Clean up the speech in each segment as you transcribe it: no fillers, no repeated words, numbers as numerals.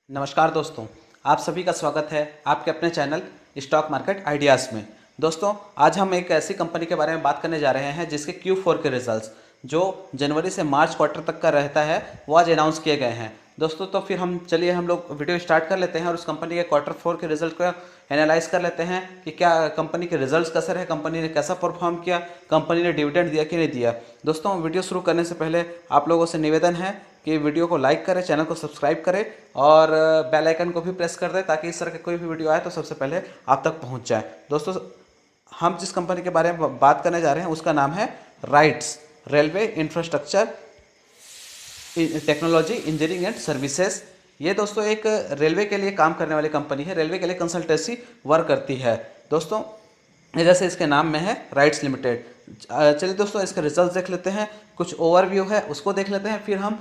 नमस्कार दोस्तों, आप सभी का स्वागत है आपके अपने चैनल स्टॉक मार्केट आइडियाज़ में। दोस्तों, आज हम एक ऐसी कंपनी के बारे में बात करने जा रहे हैं जिसके Q4 के रिजल्ट्स जो जनवरी से मार्च क्वार्टर तक का रहता है वो आज अनाउंस किए गए हैं। दोस्तों, तो फिर हम लोग वीडियो स्टार्ट कर लेते हैं और उस कंपनी के Q4 के रिजल्ट को एनालाइज कर लेते हैं कि क्या कंपनी के रिजल्ट्स कैसे रहे, कंपनी ने कैसा परफॉर्म किया, कंपनी ने डिविडेंड दिया कि नहीं दिया। दोस्तों, वीडियो शुरू करने से पहले आप लोगों से निवेदन है कि वीडियो को लाइक करें, चैनल को सब्सक्राइब करें और बेल आइकन को भी प्रेस कर दें ताकि इस तरह का कोई भी वीडियो आए तो सबसे पहले आप तक पहुंच जाए। दोस्तों, हम जिस कंपनी के बारे में बात करने जा रहे हैं उसका नाम है rights railway infrastructure technology engineering and services. ये दोस्तों एक रेलवे के लिए काम करने वाली कंपनी है, रेलवे के लिए कंसल्टेंसी वर्क करती है। दोस्तों, जैसे इसके नाम में है राइट्स लिमिटेड। चलिए दोस्तों, इसके रिजल्ट देख लेते हैं, कुछ ओवरव्यू है उसको देख लेते हैं, फिर हम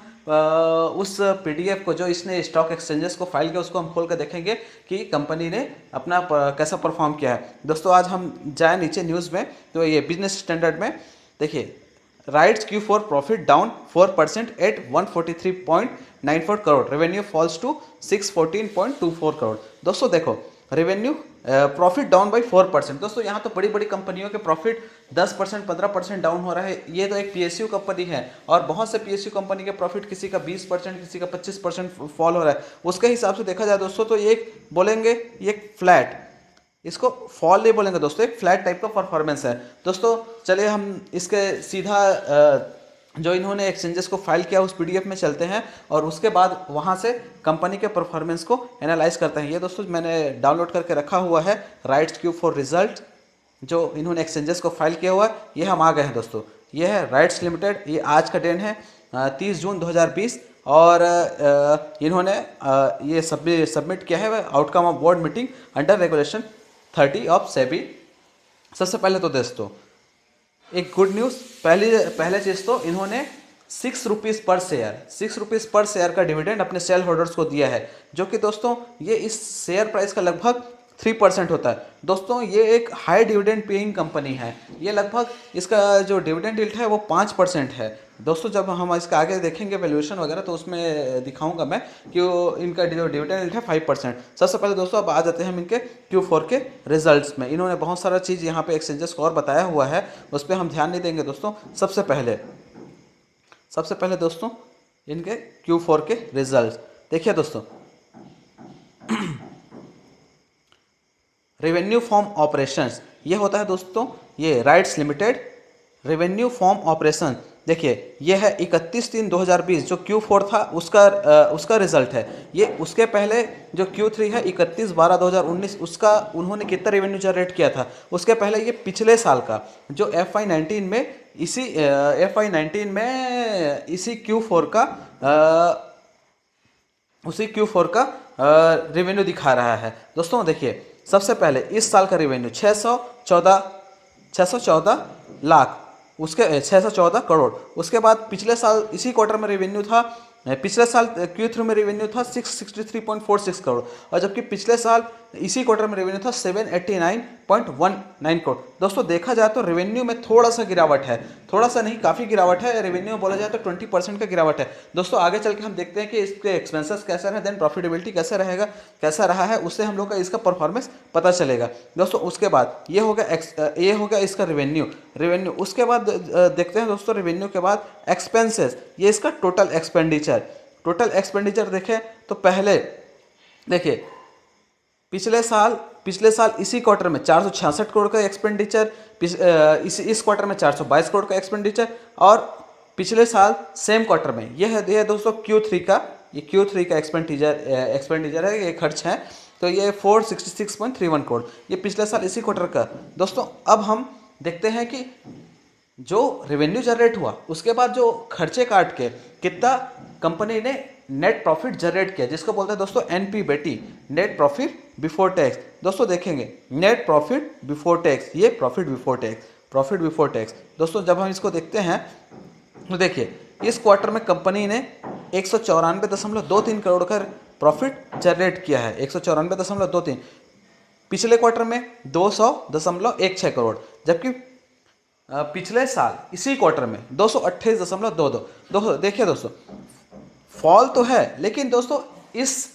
उस पीडीएफ को जो इसने स्टॉक एक्सचेंजेस को फाइल किया उसको हम खोल कर देखेंगे कि कंपनी ने अपना कैसा परफॉर्म किया है। दोस्तों, आज हम जाए नीचे न्यूज़ में तो ये बिजनेस स्टैंडर्ड में देखिए, RITES Q4 profit down 4% at 143.94 crore, revenue falls to 614.24 crore. दोस्तों देखो, रेवेन्यू प्रॉफिट डाउन बाई 4%। दोस्तों, यहाँ तो बड़ी बड़ी कंपनियों के प्रॉफिट 10% 15% डाउन हो रहा है। ये तो एक पीएसयू कंपनी है और बहुत से पीएसयू कंपनी के प्रॉफिट किसी का 20% किसी का 25% फॉल हो रहा है। उसके हिसाब से देखा जाए दोस्तों तो ये बोलेंगे ये फ्लैट, इसको फॉल नहीं बोलेंगे दोस्तों, एक फ्लैट टाइप का परफॉर्मेंस है। दोस्तों, चलिए हम इसके सीधा जो इन्होंने एक्सचेंजेस को फाइल किया उस पीडीएफ में चलते हैं और उसके बाद वहाँ से कंपनी के परफॉर्मेंस को एनालाइज करते हैं। ये दोस्तों मैंने डाउनलोड करके रखा हुआ है राइट्स Q4 रिजल्ट जो इन्होंने एक्सचेंजेस को फाइल किया हुआ है। ये हम आ गए हैं दोस्तों, ये है राइट्स लिमिटेड। ये आज का दिन है 30 जून 2020 और इन्होंने ये सबमिट किया है outcome of board meeting under regulation 30 of SEBI. सबसे पहले तो दोस्तों एक गुड न्यूज़, पहले चीज़ तो इन्होंने 6 रुपीज़ पर शेयर का डिविडेंड अपने शेयर होल्डर्स को दिया है, जो कि दोस्तों ये इस शेयर प्राइस का लगभग 3% होता है। दोस्तों, ये एक हाई डिविडेंड पेइंग कंपनी है। ये लगभग इसका जो डिविडेंड यील्ड है वो 5% है। दोस्तों, जब हम इसका आगे देखेंगे वैल्यूएशन वगैरह तो उसमें दिखाऊंगा मैं कि वो इनका जो डिविडेंड यील्ड है 5%। सबसे पहले दोस्तों अब आ जाते हैं हम इनके Q4 के रिजल्ट्स में। इन्होंने बहुत सारा चीज़ यहाँ पे एक्सचेंजेस को और बताया हुआ है, उस पर हम ध्यान नहीं देंगे दोस्तों। सबसे पहले दोस्तों इनके Q4 के रिजल्ट देखिए दोस्तों। रेवेन्यू फ्रॉम ऑपरेशंस, ये होता है दोस्तों ये rights limited revenue from operation. देखिए, ये है 31/3/2020 जो Q4 था उसका रिजल्ट है। ये उसके पहले जो Q3 है 31/12/2019 उसका उन्होंने कितना रेवेन्यू जनरेट किया था। उसके पहले ये पिछले साल का जो FY19 में इसी Q4 का रेवेन्यू दिखा रहा है। दोस्तों देखिए, सबसे पहले इस साल का रेवेन्यू 614 लाख, उसके 614 करोड़। उसके बाद पिछले साल इसी क्वार्टर में रेवेन्यू था, पिछले साल Q3 में रेवेन्यू था 663.46 करोड़ और जबकि पिछले साल इसी क्वार्टर में रेवेन्यू था 789.19 करोड़। दोस्तों देखा जाए तो रेवेन्यू में थोड़ा सा गिरावट है, थोड़ा सा नहीं काफ़ी गिरावट है। रेवेन्यू में बोला जाए तो 20% का गिरावट है। दोस्तों आगे चल के हम देखते हैं कि इसके एक्सपेंसेस कैसे रहे, देन प्रॉफिटेबिलिटी कैसा रहा है, उससे हम लोग का इसका परफॉर्मेंस पता चलेगा। दोस्तों उसके बाद ये हो गया इसका रेवेन्यू। उसके बाद देखते हैं दोस्तों रेवेन्यू के बाद एक्सपेंसेस, ये इसका टोटल एक्सपेंडिचर देखें तो पहले देखिए पिछले साल इसी क्वार्टर में 466 करोड़ का एक्सपेंडिचर, इस क्वार्टर में 422 करोड़ का एक्सपेंडिचर और पिछले साल सेम क्वार्टर में ये है दोस्तों Q3 का एक्सपेंडिचर है, ये खर्च है। तो ये 466.31 करोड़ ये पिछले साल इसी क्वार्टर का। दोस्तों अब हम देखते हैं कि जो रेवेन्यू जनरेट हुआ उसके बाद जो खर्चे काट के कितना कंपनी ने नेट प्रॉफिट जनरेट किया, जिसको बोलते हैं दोस्तों NPBT, net profit before tax. दोस्तों देखेंगे नेट प्रॉफिट बिफोर टैक्स, ये प्रॉफिट बिफोर टैक्स। दोस्तों जब हम इसको देखते हैं तो देखिए इस क्वार्टर में कंपनी ने 194.23 करोड़ का प्रॉफिट जनरेट किया है, 194.23। पिछले क्वार्टर में 200.16 करोड़, जबकि पिछले साल इसी क्वार्टर में 228.22। देखिए दोस्तों फॉल तो है, लेकिन दोस्तों इस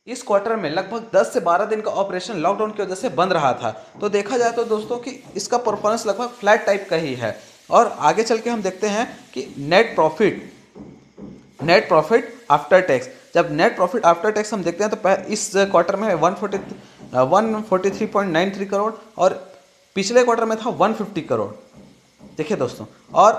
इस क्वार्टर में लगभग 10 से 12 दिन का ऑपरेशन लॉकडाउन की वजह से बंद रहा था। तो देखा जाए तो दोस्तों कि इसका परफॉर्मेंस लगभग फ्लैट टाइप का ही है। और आगे चल के हम देखते हैं कि नेट प्रॉफिट आफ्टर टैक्स। जब नेट प्रॉफिट आफ्टर टैक्स हम देखते हैं तो इस क्वार्टर में 143.93 करोड़ और पिछले क्वार्टर में था 150 करोड़। देखिए दोस्तों, और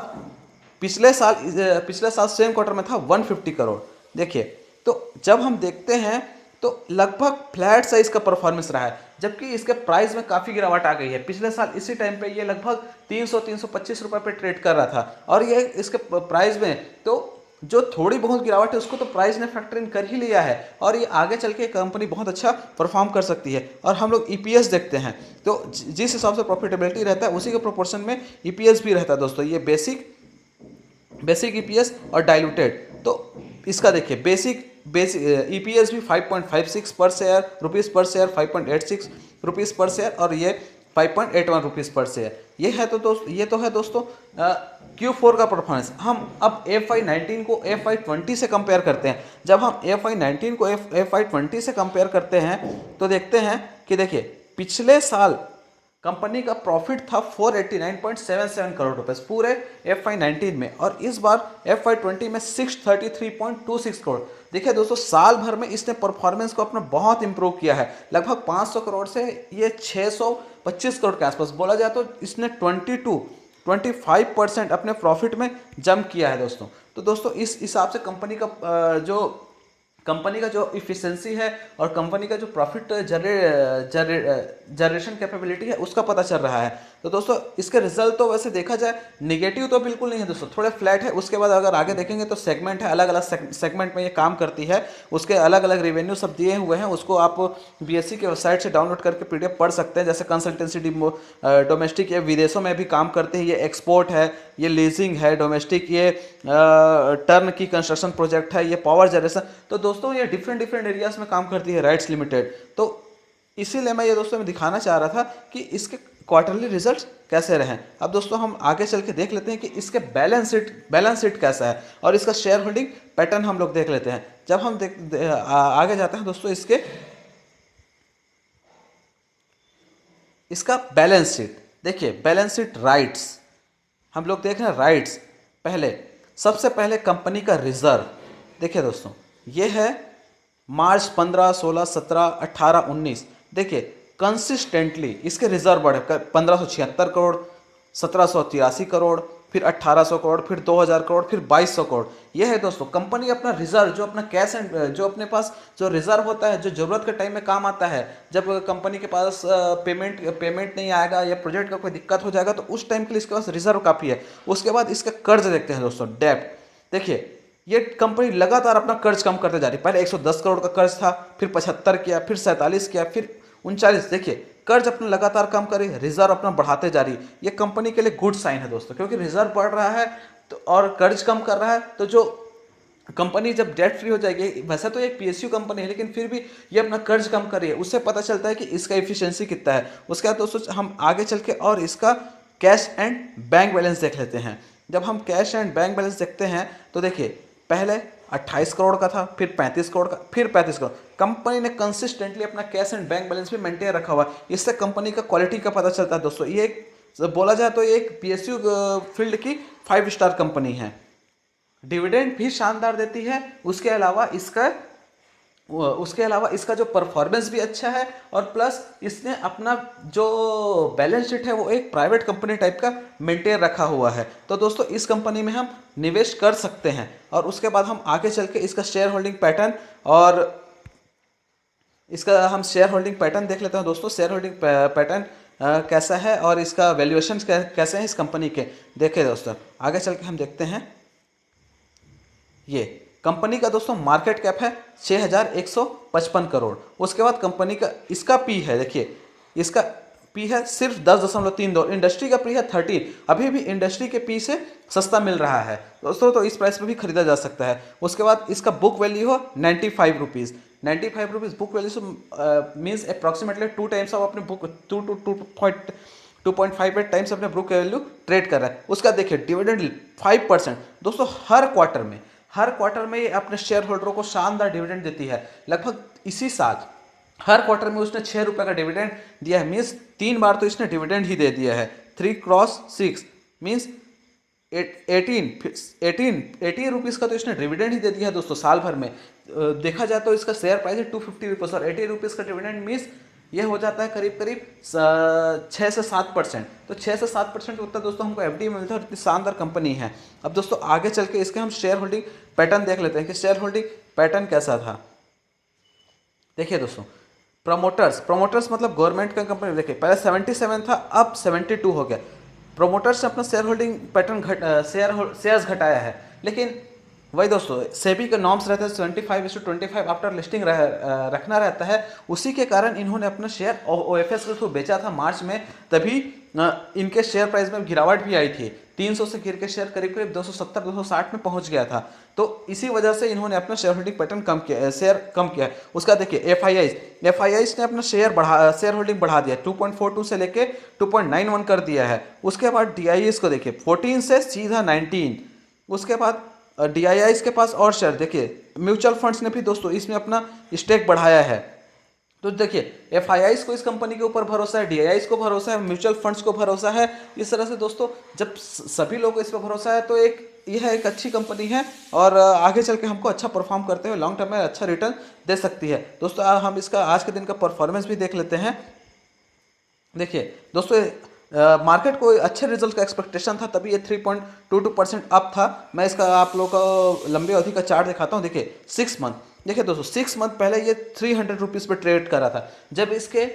पिछले साल सेम क्वार्टर में था 150 करोड़। देखिए, तो जब हम देखते हैं तो लगभग फ्लैट सा इसका परफॉर्मेंस रहा है, जबकि इसके प्राइस में काफ़ी गिरावट आ गई है। पिछले साल इसी टाइम पे ये लगभग 325 रुपये पे ट्रेड कर रहा था, और ये इसके प्राइस में तो जो थोड़ी बहुत गिरावट है उसको तो प्राइस ने फैक्टर इन कर ही लिया है, और ये आगे चल के कंपनी बहुत अच्छा परफॉर्म कर सकती है। और हम लोग ईपीएस देखते हैं तो जिस हिसाब से प्रॉफिटेबिलिटी रहता है उसी के प्रोपोर्शन में ईपीएस भी रहता है दोस्तों। ये बेसिक ईपीएस और डाइल्यूटेड। तो इसका देखिए बेसिक ईपीएस भी 5.56 पर शेयर रुपीज़ पर शेयर, 5.86 रुपीज़ पर शेयर, और ये 5.81 रुपीज़ पर शेयर। ये है दोस्तों Q4 का परफॉर्मेंस। हम अब FY19 को FY20 से कंपेयर करते हैं। जब हम FY19 को FY20 से कंपेयर करते हैं तो देखते हैं कि देखिए पिछले साल कंपनी का प्रॉफिट था 489.77 करोड़ रुपए पूरे FY19 में, और इस बार FY20 में 633.26 करोड़। देखिए दोस्तों, साल भर में इसने परफॉर्मेंस को अपना बहुत इंप्रूव किया है। लगभग 500 करोड़ से ये 625 करोड़ के आसपास, बोला जाए तो इसने 25% अपने प्रॉफिट में जंप किया है दोस्तों। तो दोस्तों इस हिसाब से कंपनी का जो इफिशिएंसी है और कंपनी का जो प्रॉफिट जनरेशन कैपेबिलिटी है उसका पता चल रहा है। तो दोस्तों इसके रिजल्ट तो वैसे देखा जाए नेगेटिव तो बिल्कुल नहीं है दोस्तों, थोड़े फ्लैट है। उसके बाद अगर आगे देखेंगे तो सेगमेंट है, अलग अलग सेगमेंट में ये काम करती है, उसके अलग अलग रेवेन्यू सब दिए हुए हैं। उसको आप बीएससी की वेबसाइट से डाउनलोड करके पीडीएफ पढ़ सकते हैं। जैसे कंसल्टेंसी डोमेस्टिक ये विदेशों में भी काम करते हैं, ये एक्सपोर्ट है, ये लीजिंग है, डोमेस्टिक ये टर्न की कंस्ट्रक्शन प्रोजेक्ट है, ये पावर जनरेशन। तो दोस्तों ये डिफरेंट एरियाज में काम करती है राइट्स लिमिटेड। तो इसीलिए मैं ये दोस्तों में दिखाना चाह रहा था कि इसके क्वार्टरली रिजल्ट्स कैसे रहे। अब दोस्तों हम आगे चल के देख लेते हैं कि इसके बैलेंस शीट कैसा है, और इसका शेयर होल्डिंग पैटर्न हम लोग देख लेते हैं। जब हम आगे जाते हैं दोस्तों इसका बैलेंस शीट देखिए। बैलेंस शीट राइट्स हम लोग देख रहे हैं। राइट्स सबसे पहले कंपनी का रिजर्व देखिए दोस्तों, ये है मार्च 15, 16, 17, 18, 19। देखिए कंसिस्टेंटली इसके रिजर्व बढ़े 1576 करोड़, 1783 करोड़, फिर 1800 करोड़, फिर 2000 करोड़, फिर 2200 करोड़। यह है दोस्तों कंपनी अपना रिजर्व, जो अपना कैश एंड जो अपने पास जो रिजर्व होता है, जो जरूरत के टाइम में काम आता है। जब कंपनी के पास पेमेंट नहीं आएगा या प्रोजेक्ट का कोई दिक्कत हो जाएगा तो उस टाइम के लिए इसके पास रिजर्व काफ़ी है। उसके बाद इसका कर्ज देखते हैं दोस्तों, डेब्ट। देखिए ये कंपनी लगातार अपना कर्ज कम करते जा रही है। पहले 110 करोड़ का कर्ज था, फिर 75 किया, फिर 47 किया, फिर 39। देखिए कर्ज अपना लगातार कम करे, रिजर्व अपना बढ़ाते जा रही है। ये कंपनी के लिए गुड साइन है दोस्तों, क्योंकि रिजर्व बढ़ रहा है तो और कर्ज कम कर रहा है, तो जो कंपनी जब डेट फ्री हो जाएगी, वैसे तो एक पीएसयू कंपनी है लेकिन फिर भी ये अपना कर्ज कम कर रही है, उससे पता चलता है कि इसका एफिशिएंसी कितना है। उसके बाद दोस्तों हम आगे चल के और इसका कैश एंड बैंक बैलेंस देख लेते हैं। जब हम कैश एंड बैंक बैलेंस देखते हैं तो देखिए पहले 28 करोड़ का था, फिर 35 करोड़ का, फिर 35 करोड़। कंपनी ने कंसिस्टेंटली अपना कैश एंड बैंक बैलेंस भी मेंटेन रखा हुआ है। इससे कंपनी का क्वालिटी का पता चलता है दोस्तों। ये एक बोला जाए तो एक पीएसयू फील्ड की 5 स्टार कंपनी है। डिविडेंड भी शानदार देती है। उसके अलावा इसका जो परफॉर्मेंस भी अच्छा है, और प्लस इसने अपना जो बैलेंस शीट है वो एक प्राइवेट कंपनी टाइप का मेंटेन रखा हुआ है। तो दोस्तों इस कंपनी में हम निवेश कर सकते हैं। और उसके बाद हम आगे चल के इसका शेयर होल्डिंग पैटर्न देख लेते हैं दोस्तों। शेयर होल्डिंग पैटर्न कैसा है और इसका वैल्यूएशन कैसे हैं इस कंपनी के, देखें दोस्तों। आगे चल के हम देखते हैं, ये कंपनी का दोस्तों मार्केट कैप है 6155 करोड़। उसके बाद कंपनी का इसका पी है, देखिए इसका पी है सिर्फ 10.32। इंडस्ट्री का पी है 13। अभी भी इंडस्ट्री के पी से सस्ता मिल रहा है दोस्तों, तो इस प्राइस पे भी खरीदा जा सकता है। उसके बाद इसका बुक वैल्यू हो 95 rupees. 95 rupees book value means approximately 2 times of अपने बुक 2.58 टाइम्स अपने बुक वैल्यू ट्रेड कर रहा है। उसका देखिए डिविडेंड 5% दोस्तों। हर क्वार्टर में ये अपने शेयर होल्डरों को शानदार डिविडेंड देती है। लगभग इसी साल हर क्वार्टर में उसने 6 रुपये का डिविडेंड दिया है, मीन्स 3 बार तो इसने डिविडेंड ही दे दिया है। 3x6 मीन्स 18 रुपीज़ का तो इसने डिविडेंड ही दे दिया है दोस्तों साल भर में। देखा जाए तो इसका शेयर प्राइस है 250 रुपीज़ और 80 रुपीज़ का डिविडेंड मीन्स ये हो जाता है करीब करीब 6 से 7%। तो 6 से 7% उत्तर दोस्तों हमको एफडी में मिलता है और इतनी शानदार कंपनी है। अब दोस्तों आगे चल के इसके हम शेयर होल्डिंग पैटर्न देख लेते हैं कि शेयर होल्डिंग पैटर्न कैसा था। देखिए दोस्तों, प्रोमोटर्स मतलब गवर्नमेंट का कंपनी। देखिए पहले 77 था, अब 72 हो गया। प्रोमोटर्स ने अपना शेयर होल्डिंग पैटर्न शेयर्स घटाया है, लेकिन वही दोस्तों सेबी के नॉर्म्स रहते हैं 75:25 आफ्टर लिस्टिंग रखना रहता है। उसी के कारण इन्होंने अपना शेयर ओएफएस को बेचा था मार्च में, तभी इनके शेयर प्राइस में गिरावट भी आई थी। 300 से गिर के शेयर करीब करीब 270-260 में पहुंच गया था। तो इसी वजह से इन्होंने अपना शेयर होल्डिंग पैटर्न शेयर कम किया है। उसका देखिए एफआईआईज ने अपना शेयर होल्डिंग बढ़ा दिया, 2.42 से लेके 2.91 कर दिया है। उसके बाद डीआईएस को देखिए 14 से सीधा 19। उसके बाद डीआईआईज के पास और शेयर देखिए, म्यूचुअल फंड्स ने भी दोस्तों इसमें अपना स्टेक बढ़ाया है। तो देखिए एफआईआईज को इस कंपनी के ऊपर भरोसा है, डीआईआईज को भरोसा है, म्यूचुअल फंड्स को भरोसा है। इस तरह से दोस्तों जब सभी लोगों को इस पर भरोसा है तो यह एक अच्छी कंपनी है और आगे चल के हमको अच्छा परफॉर्म करते हुए लॉन्ग टर्म में अच्छा रिटर्न दे सकती है। दोस्तों हम इसका आज के दिन का परफॉर्मेंस भी देख लेते हैं। देखिए दोस्तों मार्केट को अच्छे रिजल्ट का एक्सपेक्टेशन था, तभी ये 3.22% अप था। मैं इसका आप लोग को लंबी अवधि का चार्ट दिखाता हूँ। देखिए 6 मंथ, देखिए दोस्तों 6 मंथ पहले ये 300 रुपीज़ पे ट्रेड कर रहा था जब इसके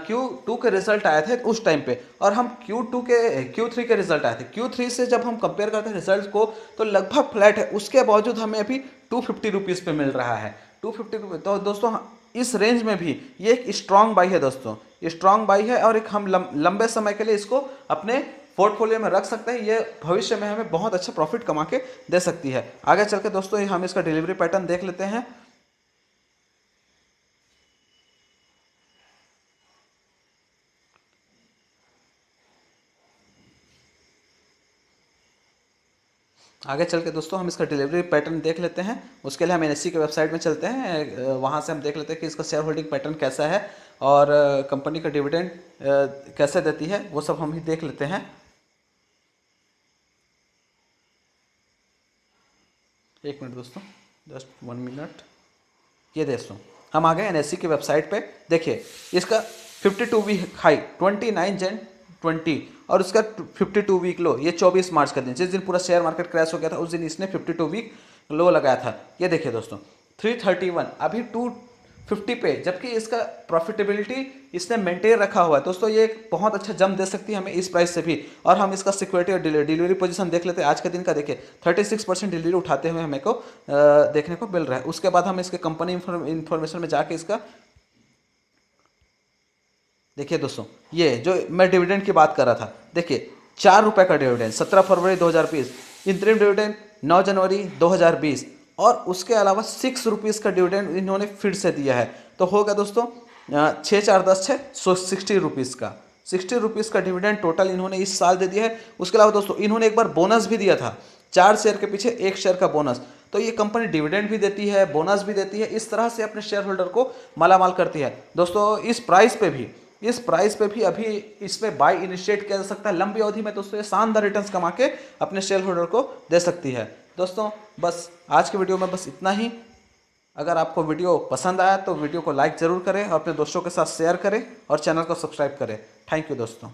Q2 के रिजल्ट आए थे उस टाइम पे, और हम Q3 के रिजल्ट आए थे। Q3 से जब हम कंपेयर करते हैं रिजल्ट को तो लगभग फ्लैट है, उसके बावजूद हमें अभी 250 रुपीज़ पे मिल रहा है। 250 रुपये तो दोस्तों इस रेंज में भी ये एक स्ट्रॉन्ग बाई है दोस्तों, स्ट्रॉन्ग बाई है और एक हम लंबे समय के लिए इसको अपने पोर्टफोलियो में रख सकते हैं। ये भविष्य में हमें बहुत अच्छा प्रॉफिट कमा के दे सकती है। आगे चल के दोस्तों हम इसका डिलीवरी पैटर्न देख लेते हैं। आगे चल के दोस्तों हम इसका डिलीवरी पैटर्न देख लेते हैं। उसके लिए हम एनएससी के वेबसाइट में चलते हैं, वहाँ से हम देख लेते हैं कि इसका शेयर होल्डिंग पैटर्न कैसा है और कंपनी का डिविडेंड कैसे देती है, वो सब हम ही देख लेते हैं। एक मिनट दोस्तों, जस्ट 1 मिनट। ये दोस्तों हम आ गए एनएससी की वेबसाइट पे। देखिए इसका 52 वीक हाई 29 जन 20 और उसका 52 वीक लो ये 24 मार्च का दिन, जिस दिन पूरा शेयर मार्केट क्रैश हो गया था उस दिन इसने 52 वीक लो लगाया था। ये देखिए दोस्तों 331 अभी 250 पे, जबकि इसका प्रॉफिटेबिलिटी इसने मेंटेन रखा हुआ है। दोस्तों ये एक बहुत अच्छा जंप दे सकती है हमें इस प्राइस से भी। और हम इसका सिक्योरिटी और डिलीवरी पोजीशन देख लेते हैं। आज के दिन का देखिए 36% डिलीवरी उठाते हुए हमें को देखने को मिल रहा है। उसके बाद हम इसके कंपनी इंफॉर्मेशन में जाके इसका देखिए दोस्तों, ये जो मैं डिविडेंड की बात कर रहा था, देखिए 4 रुपये का डिविडेंड 17 फरवरी 2020, इंतरिम डिविडेंड 9 जनवरी 2020 और उसके अलावा 6 रुपीज़ का डिविडेंड इन्होंने फिर से दिया है। तो हो गया दोस्तों 6 60 रुपीज़ का 60 रुपीज़ का डिविडेंड टोटल इन्होंने इस साल दे दिया है। उसके अलावा दोस्तों इन्होंने एक बार बोनस भी दिया था, 4 शेयर के पीछे 1 शेयर का बोनस। तो ये कंपनी डिविडेंड भी देती है, बोनस भी देती है, इस तरह से अपने शेयर होल्डर को मालामाल करती है। दोस्तों इस प्राइस पे भी अभी इसमें बाय इनिशिएट किया जा सकता है। लंबी अवधि में दोस्तों ये शानदार रिटर्न्स कमा के अपने शेयर होल्डर को दे सकती है। दोस्तों बस आज के वीडियो में बस इतना ही। अगर आपको वीडियो पसंद आया तो वीडियो को लाइक ज़रूर करें और अपने दोस्तों के साथ शेयर करें और चैनल को सब्सक्राइब करें। थैंक यू दोस्तों।